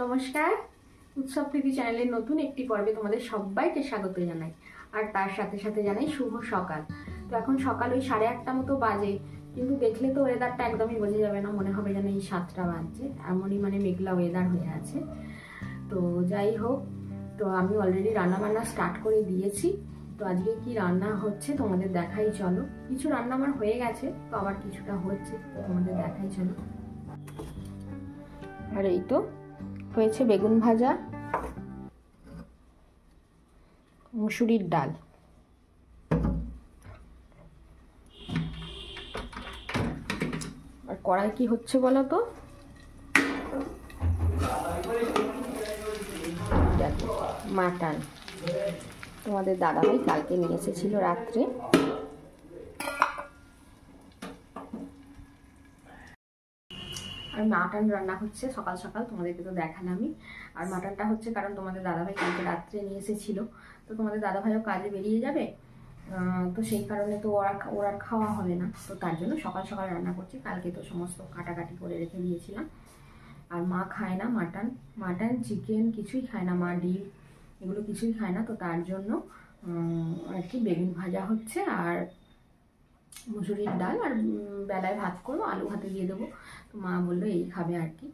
নমস্কার, উৎসব প্রীতি চ্যানেলের নতুন একটি পর্বে তোমাদের সবাইকে স্বাগত জানাই। আর তার সাথে সাথে জানাই শুভ সকাল। তো এখন সকাল ওই 8:30 মতো বাজে, কিন্তু দেখলে তো ওয়েদারটা একদমই বোঝা যাবে না, মনে হবে যেন এই 7টা বাজছে, এমনই মেঘলা ওয়েদার হয়ে আছে। তো যাই হোক, তো আমি অলরেডি রান্না বান্না স্টার্ট করে দিয়েছি। তো আজকে কি রান্না হচ্ছে তোমাদের দেখাই চলো। কিছু রান্না আমার হয়ে গেছে, তো আবার কিছুটা হচ্ছে, তো তোমাদের দেখাই চলো। আর এই তো হয়েছে বেগুন ভাজা, মুসুরির ডাল, আর কড়াই কি হচ্ছে বলো তো, মাটন। তোমাদের দাদাভাই কালকে নিয়ে এসেছিল রাত্রে। আর মাটন রান্না হচ্ছে সকাল সকাল, তোমাদেরকে তো দেখালামই। আর মাটনটা হচ্ছে কারণ তোমাদের দাদাভাই কালকে রাত্রে নিয়ে এসেছিল, তো তোমাদের দাদাভাইও কাজে বেরিয়ে যাবে, তো সেই কারণে তো ওর আর খাওয়া হবে না, তো তার জন্য সকাল সকাল রান্না করছি। কালকে তো সমস্ত কাটাকাটি করে রেখে দিয়েছিলাম। আর মা খায় না মাটন চিকেন কিছুই খায় না, মা ডিম এগুলো কিছুই খায় না, তো তার জন্য আর কি বেগুন ভাজা হচ্ছে আর মুসুরির ডাল, আর বেলায় ভাত করবো, আলু ভাতে দিয়ে দেবো। তো মা বললো এই খাবে আর কি।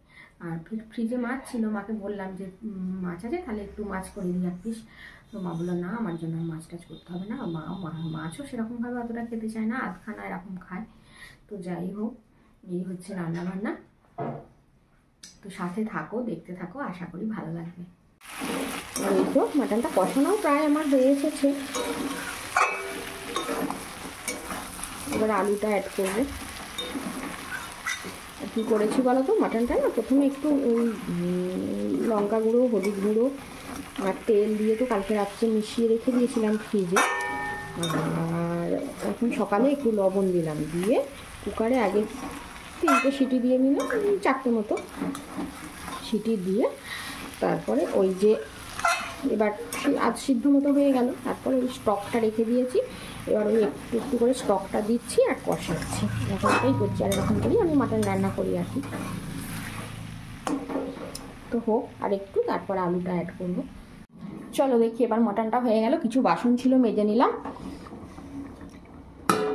আর ফ্রিজে মাছ ছিল, মাকে বললাম যে মাছ আছে তাহলে একটু মাছ করে দিই এক পিস। তো মা বললো না, আমার জন্য মাছ টাছ করতে হবে না। মাছও সেরকমভাবে অতটা খেতে চায় না, আধখানা এরকম খায়। তো যাই হোক, এই হচ্ছে রান্না বান্না। তো সাথে থাকো, দেখতে থাকো, আশা করি ভালো লাগবে। আর এই তো মাটনটা কষানোও প্রায় আমার হয়ে এসেছে, এবার আলুটা অ্যাড করবো। কী করেছি বলো তো, মাটনটা না প্রথমে একটু ওই লঙ্কা গুঁড়ো, হলুদ গুঁড়ো আর তেল দিয়ে তো কালকে রাত্রে মিশিয়ে রেখে দিয়েছিলাম ফ্রিজে। আর এখন সকালে একটু লবণ দিলাম, দিয়ে কুকারে আগে 3টে সিটি দিয়ে নিলাম, 4টে মতো সিটি দিয়ে তারপরে ওই যে এবার আধ সিদ্ধ মতো হয়ে গেল, তারপরে ওই স্টকটা রেখে দিয়েছি। এবার ওই একটু একটু করে স্টকটা দিচ্ছি আর কষাচ্ছি, এখন এটাই করছি। আর এরকম করেই আমি মাটন রান্না করি আর কি। তো হোক আর একটু, তারপর আলুটা অ্যাড করবো। চলো দেখি, এবার মাটনটা হয়ে গেল, কিছু বাসন ছিল মেজে নিলাম,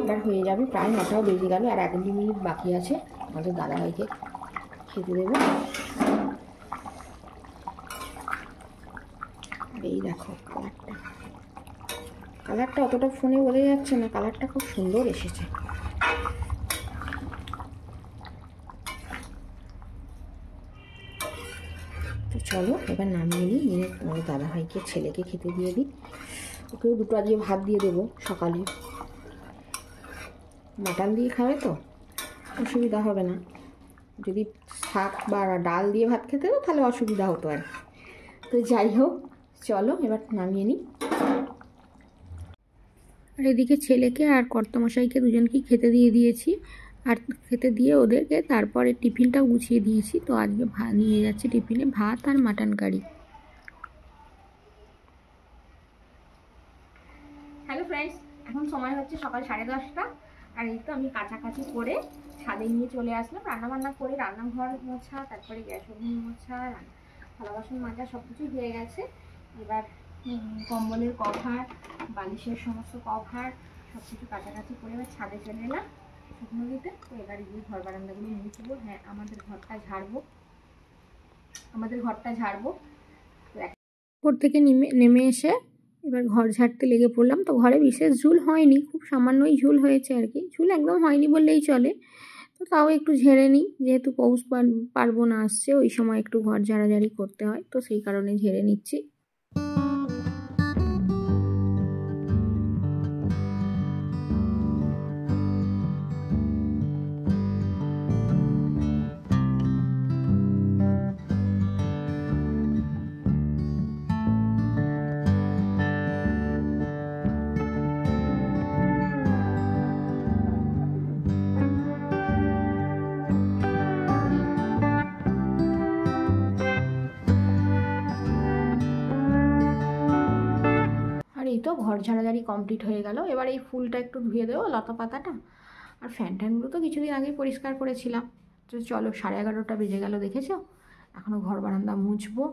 এবার হয়ে যাবে। প্রায় 9টাও বেজে গেল, আর 1-2 মিনিট বাকি আছে, আমাদের দাদাভাইকে খেতে দেবো। এই দেখো কালারটা অতটা ফোনে বোঝা যাচ্ছে না, কালারটা খুব সুন্দর এসেছে। তো চলো এবার নামিয়ে নিই, নিয়ে তোমার দাদাভাইকে ছেলেকে খেতে দিয়ে দিই। ওকেও 2টো আজকে ভাত দিয়ে দেবো, সকালে মাটন দিয়ে খাবে তো অসুবিধা হবে না। যদি শাক বা ডাল দিয়ে ভাত খেতে তো তাহলে অসুবিধা হতো আর। তো যাই হোক, চলো এবার নামিয়ে নিই। আর এদিকে ছেলেকে আর কর্তামশাইকে দুজনকেই খেতে দিয়ে দিয়েছি, আর খেতে দিয়ে ওদেরকে তারপরে টিফিনটাও গুছিয়ে দিয়েছি। তো আজকে নিয়ে যাচ্ছি টিফিনে ভাত আর মাটন কারি। হ্যালো ফ্রেন্ডস, এখন সময় হচ্ছে সকাল 10:30, আর এই তো আমি কাছাকাছি করে ছাদে নিয়ে চলে আসলাম। রান্নাবান্না করে রান্নাঘর মোছা, তারপরে গ্যাস ওভেন মোছা, থালা বাসন মাজা সব কিছুই হয়ে গেছে। এবার কম্বলের কভার, বালিশের সমস্ত কভার সব কিছু কাছাকাছি করে এবার ছাদে চলে এলাম শুকনো দিতে। তো এবার গিয়ে ঘর বারান্দাগুলো মুছবো, হ্যাঁ আমাদের ঘরটা ঝাড়বো। তো উপর থেকে নেমে এসে এবার ঘর ঝাড়তে লেগে পড়লাম। তো ঘরে বিশেষ ঝুল হয়নি, খুব সামান্যই ঝুল হয়েছে আর কি, ঝুল একদম হয়নি বললেই চলে। তো তাও একটু ঝেড়ে নিই, যেহেতু পৌষ পার্বণ আসছে, ওই সময় একটু ঘর ঝাড়াঝাড়ি করতে হয়, তো সেই কারণে ঝেড়ে নিচ্ছি। এই তো ঘর ঝাড়াঝাড়ি কমপ্লিট হয়ে গেল। এবার এই ফুলটা একটু ধুয়ে দেবো, লতা পাতাটা। আর ফ্যান ট্যানগুলো তো কিছুদিন আগেই পরিষ্কার করেছিলাম। তো চলো 11:30 বেজে গেল, দেখেছো? এখনও ঘর বারান্দা মুছবো,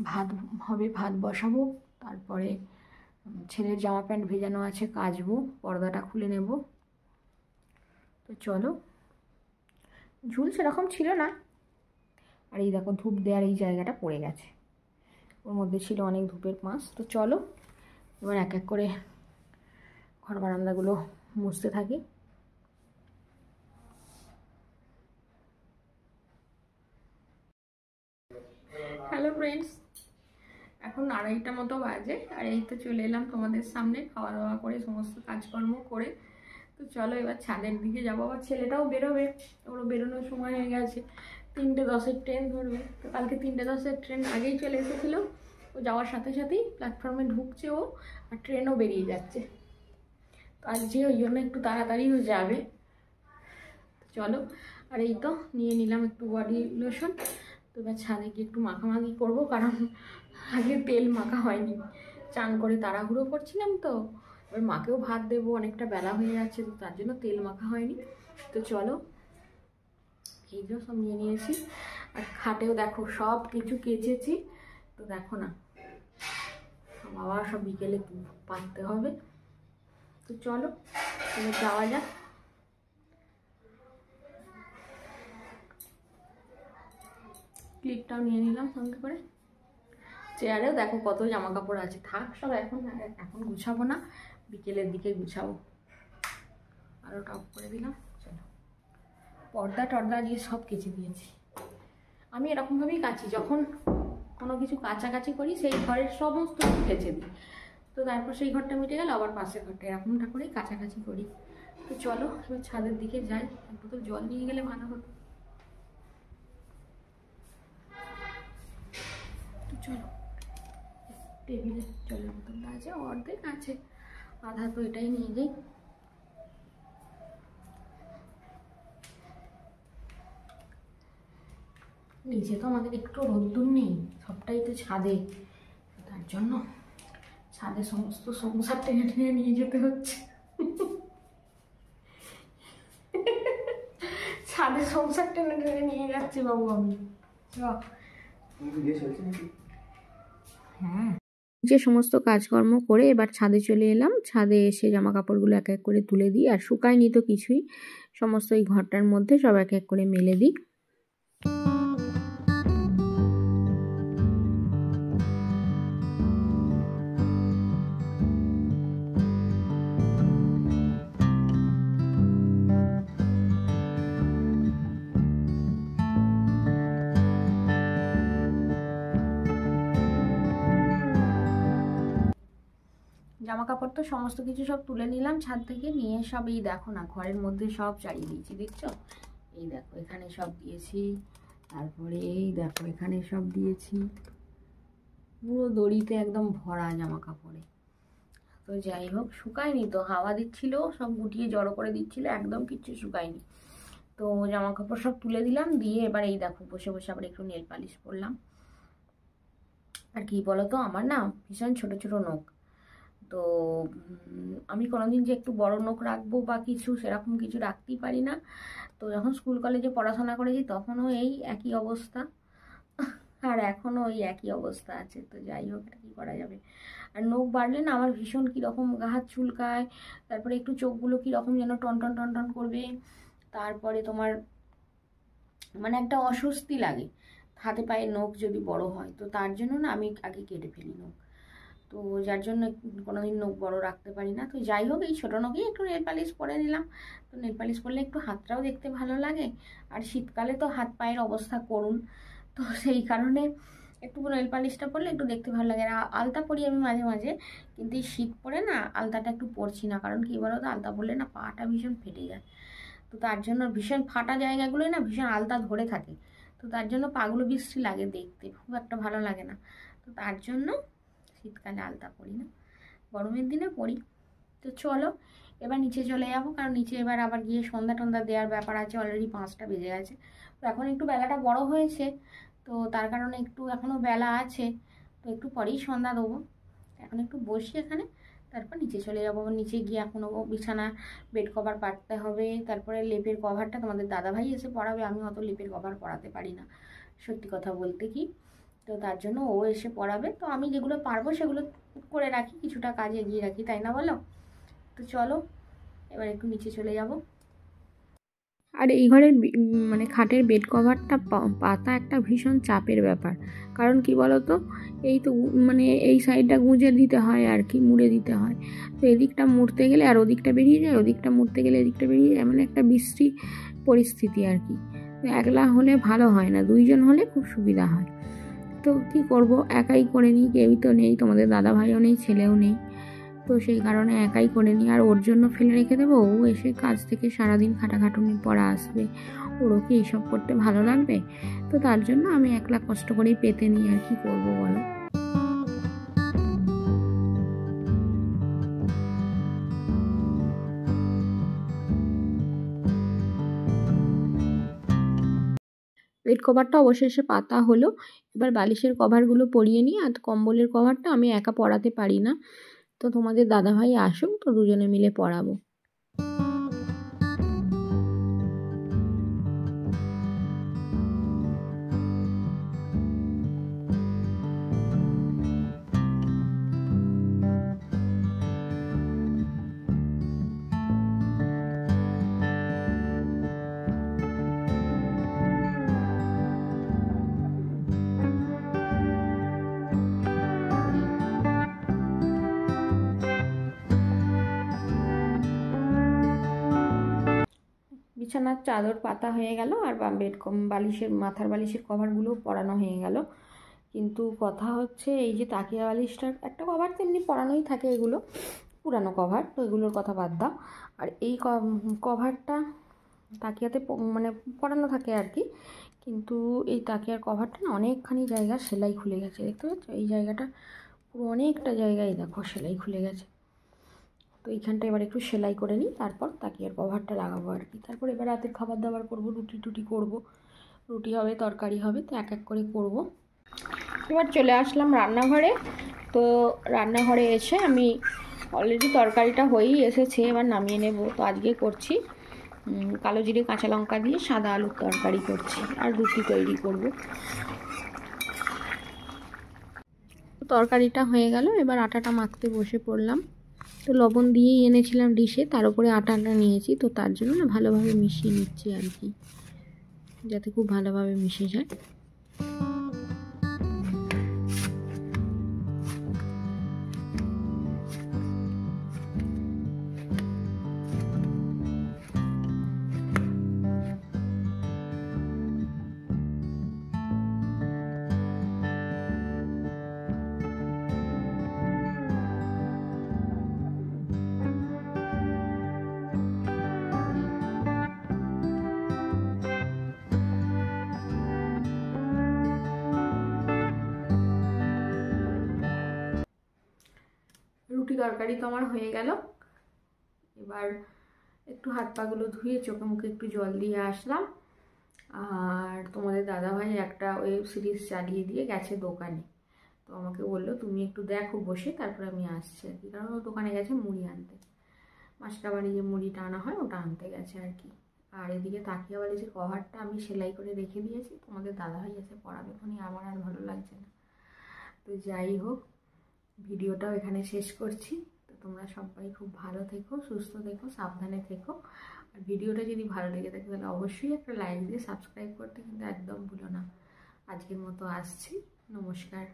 ভাত হবে, ভাত বসাবো, তারপরে ছেলের জামা প্যান্ট ভেজানো আছে কাচবো, পর্দাটা খুলে নেব। তো চলো, ঝুল সেরকম ছিল না, আর এই দেখো ধূপ দেওয়ার এই জায়গাটা পড়ে গেছে, ওর মধ্যে ছিল অনেক ধূপের পাঁশ। তো চলো এবার এক এক করে ঘর বারান্দাগুলো মুছতে থাকি। হ্যালো ফ্রেন্ডস, এখন 2:30টা মতো বাজে, আর এই তো চলে এলাম তোমাদের সামনে খাওয়া দাওয়া করে, সমস্ত কাজকর্ম করে। তো চলো এবার ছাদের দিকে যাবো। আবার ছেলেটাও বেরোবে, ওরও বেরোনোর সময় হয়ে গেছে, 3:10-এর ট্রেন ধরবে। তো কালকে 3:10-এর ট্রেন আগেই চলে এসেছিলো, ও যাওয়ার সাথে সাথেই প্ল্যাটফর্মে ঢুকছে ও, আর ট্রেনও বেরিয়ে যাচ্ছে। তো আজকে ওই জন্য একটু তাড়াতাড়িও যাবে। চলো, আর এই তো নিয়ে নিলাম একটু বডি লোশন। তো এবার ছাদে গিয়ে একটু মাখামাখি করবো, কারণ আগে তেল মাখা হয়নি, চান করে তাড়াহুড়ো করছিলাম। তো এবার মাকেও ভাত দেবো, অনেকটা বেলা হয়ে যাচ্ছে, তো তার জন্য তেল মাখা হয়নি। তো চলো, এই যে সব নিয়ে নিয়েছি, আর খাটেও দেখো সব কিছু কেচেছি। তো দেখো না, বাবা সব বিকেলে পাততে হবে। তো চলো এবার যাওয়া যাক। ক্লিপটাও নিয়ে নিলাম সঙ্গে করে। চেয়ারেও দেখো কত জামা কাপড় আছে, থাক সব, এখন গুছাবো না, বিকেলের দিকে গুছাবো। আরও টপ করে দিলাম। চলো, পর্দা টর্দা দিয়ে সব কেচে দিয়েছি। আমি এরকমভাবেই কাচি, যখন কোনো কিছু কাচাকাচি করি সেই ঘরের সমস্ত কিছু কেচে দিই। তো তারপর সেই ঘরটা মিটে গেল, আবার পাশের ঘরটা, এরকমটা করেই কাছাকাছি করি। তো চলো এবার ছাদের দিকে যাই, এক বোতল জল নিয়ে গেলে ভালো হতো। তো চলো, টেবিলে জলের বোতলটা আছে, অর্ধেক আছে, আধা তো এটাই নিয়ে যাই। নিচে তো আমাদের একটু রোদ্দুর নেই, সবটাই তো ছাদে, তার জন্য ছাদে সমস্ত সংসার টেনে টেনে নিয়ে যেতে হচ্ছে। ছাদে সংসার টেনে টেনে নিয়ে যাচ্ছি বাবু আমি। হ্যাঁ, যে সমস্ত কাজকর্ম করে এবার ছাদে চলে এলাম। ছাদে এসে জামা কাপড়গুলো এক এক করে তুলে দিই, আর শুকায়নি তো কিছুই, সমস্ত এই ঘরটার মধ্যে সব এক এক করে মেলে দিই। জামা কাপড় তো সমস্ত কিছু সব তুলে নিলাম ছাদ থেকে, নিয়ে সব এই দেখো না ঘরের মধ্যে সব চালিয়ে দিয়েছি, দেখছো? এই দেখো এখানে সব দিয়েছি, তারপরে এই দেখো এখানে সব দিয়েছি, পুরো দড়িতে একদম ভরা জামা কাপড়ে। তো যাই হোক, শুকায়নি তো, হাওয়া দিচ্ছিল, সব গুটিয়ে জড়ো করে দিচ্ছিল, একদম কিচ্ছু শুকায়নি। তো জামা কাপড় সব তুলে দিলাম, দিয়ে এবার এই দেখো বসে বসে আবার একটু নেল পালিশ করলাম। আর কি বলতো, আমার না ভীষণ ছোট ছোট নখ, তো আমি কোনোদিন যে একটু বড় নখ রাখবো বা কিছু সেরকম কিছু রাখতেই পারি না। তো যখন স্কুল কলেজে পড়াশোনা করেছি তখনও এই একই অবস্থা, আর এখনও ওই একই অবস্থা আছে। তো যাই হোক, এটা কী করা যাবে। আর নখ বাড়লে না আমার ভীষণ কীরকম গা হাত চুলকায়, তারপরে একটু চোখগুলো কীরকম যেন টনটন টনটন করবে, তারপরে তোমার মানে একটা অস্বস্তি লাগে হাতে পায়ে নখ যদি বড় হয়। তো তার জন্য না আমি আগে কেটে ফেলি নখ, তো যার জন্য কোনোদিন নখ বড় রাখতে পারি না। তো যাই হোক, এই ছোটো নখেই একটু নেল পালিশ করে নিলাম। তো নেল পালিশ করলে একটু হাতটাও দেখতে ভালো লাগে, আর শীতকালে তো হাত পায়ের অবস্থা করুন, তো সেই কারণে একটু নেল পালিশটা পরলে একটু দেখতে ভালো লাগে। আর আলতা পরি আমি মাঝে মাঝে, কিন্তু এই শীত পরে না আলতাটা একটু পরছি না, কারণ কী বলো তো, আলতা পরলে না পাটা ভীষণ ফেটে যায়। তো তার জন্য ভীষণ ফাটা জায়গাগুলোই না ভীষণ আলতা ধরে থাকে, তো তার জন্য পাগুলো বিশ্রী লাগে দেখতে, খুব একটা ভালো লাগে না। তো তার জন্য শীতকালে আলতা পরি না, গরমের দিনে পরি। তো চলো এবার নিচে চলে যাবো, কারণ নিচে এবার আবার গিয়ে সন্ধ্যা টন্ধা দেওয়ার ব্যাপার আছে, অলরেডি 5টা বেজে গেছে। তো এখন একটু বেলাটা বড় হয়েছে, তো তার কারণে একটু এখনও বেলা আছে, তো একটু পরেই সন্ধ্যা দেবো। এখন একটু বসি এখানে, তারপর নিচে চলে যাবো। নিচে গিয়ে এখনও বিছানা বেড কভার পাততে হবে, তারপরে লেপের কভারটা তোমাদের দাদাভাই এসে পরাবে, আমি অত লেপের কভার পরাতে পারি না, সত্যি কথা বলতে কি। তো তার জন্য ও এসে পড়াবে, তো আমি যেগুলো পারবো সেগুলো করে রাখি, কিছুটা কাজ এগিয়ে রাখি, তাই না বলো? তো চলো এবার একটু নিচে চলে যাব। আর এই ঘরের মানে খাটের বেড কভারটা পাতা একটা ভীষণ চাপের ব্যাপার। কারণ কি বলো তো, এই তো মানে এই সাইডটা গুঁজে দিতে হয় আর কি, মুড়ে দিতে হয়। তো এদিকটা মুড়তে গেলে আর ওদিকটা বেরিয়ে যায়, ওদিকটা মুড়তে গেলে এদিকটা বেরিয়ে যায়, মানে একটা বিশ্রী পরিস্থিতি আর কি। তো একলা হলে ভালো হয় না, দুইজন হলে খুব সুবিধা হয়। তো কি করব, একাই করে নিই, কেউই তো নেই, তোমাদের দাদা ভাইও নেই, ছেলেও নেই। তো সেই কারণে একাই করে নিই। আর ওর জন্য ফেলে রেখে দেবো, ও এসে কাজ থেকে সারাদিন খাটাখাটুনির পর আসবে, ওরও কি এইসব করতে ভালো লাগবে? তো তার জন্য আমি একলা কষ্ট করেই পেতে নিই, আর কি করবো বলো। বেড কভারটা অবশেষে পাতা হলো। এবার বালিশের কভারগুলো পরিয়ে নিই। আর কম্বলের কভারটা আমি একা পরাতে পারি না, তো তোমাদের দাদাভাই আসুক, তো দুজনে মিলে পরাবো। বিছানার চাদর পাতা হয়ে গেল, আর বালিশের মাথার বালিশের কভারগুলোও পরানো হয়ে গেল। কিন্তু কথা হচ্ছে, এই যে তাকিয়া বালিশটার একটা কভার তো এমনি পরানোই থাকে, এগুলো পুরানো কভার, তো এগুলোর কথা বাদ দাও। আর এই কভারটা তাকিয়াতে মানে পরানো থাকে আর কি। কিন্তু এই তাকিয়ার কভারটা না অনেকখানি জায়গা সেলাই খুলে গেছে, দেখতে পাচ্ছ? এই জায়গাটা পুরো অনেকটা জায়গায় দেখো সেলাই খুলে গেছে। তো এইখানটা এবার একটু সেলাই করে নিই, তারপর তাকিয়ার কভারটা লাগাবো আর কি। তারপর এবার রাতের খাবার দাবার করবো, রুটি টুটি করবো, রুটি হবে, তরকারি হবে, তো এক এক করে করব। এবার চলে আসলাম রান্নাঘরে। তো রান্নাঘরে এসে আমি অলরেডি তরকারিটা হয়েই এসেছে, এবার নামিয়ে নেব। তো আজকে করছি কালো জিরে কাঁচা লঙ্কা দিয়ে সাদা আলুর তরকারি করছি, আর রুটি তৈরি করব। তরকারিটা হয়ে গেল, এবার আটাটা মাখতে বসে পড়লাম। তো লবণ দিয়েই এনেছিলাম ডিশে, তার উপরে আটাটা নিয়েছি, তো তার জন্য না ভালোভাবে মিশিয়ে নিচ্ছি আর কি, যাতে খুব ভালোভাবে মিশে যায়। রুটি তরকারি তো আমার হয়ে গেল। এবার একটু হাত পাগুলো ধুয়ে চোখে মুখে একটু জল দিয়ে আসলাম। আর তোমাদের দাদাভাই একটা ওয়েব সিরিজ চালিয়ে দিয়ে গেছে দোকানে। তো আমাকে বললো তুমি একটু দেখো বসে, তারপরে আমি আসছি আর কি। কারণ ও দোকানে গেছে মুড়ি আনতে, মাসকাবাড়ি যে মুড়িটা আনা হয় ওটা আনতে গেছে আর কি। আর এদিকে তাকিয়া বালিশের কভারটা আমি সেলাই করে রেখে দিয়েছি, তোমাদের দাদাভাই এসে পড়াবে, তখনই আমার আর ভালো লাগছে না। তো যাই হোক, ভিডিওটাও এখানে শেষ করছি। তো তোমরা সবাই খুব ভালো থেকো, সুস্থ থেকো, সাবধানে থেকো। আর ভিডিওটা যদি ভালো লেগে থাকে তাহলে অবশ্যই একটা লাইক দিয়ে সাবস্ক্রাইব করতে কিন্তু একদম ভুলো না। আজকের মতো আসছি, নমস্কার।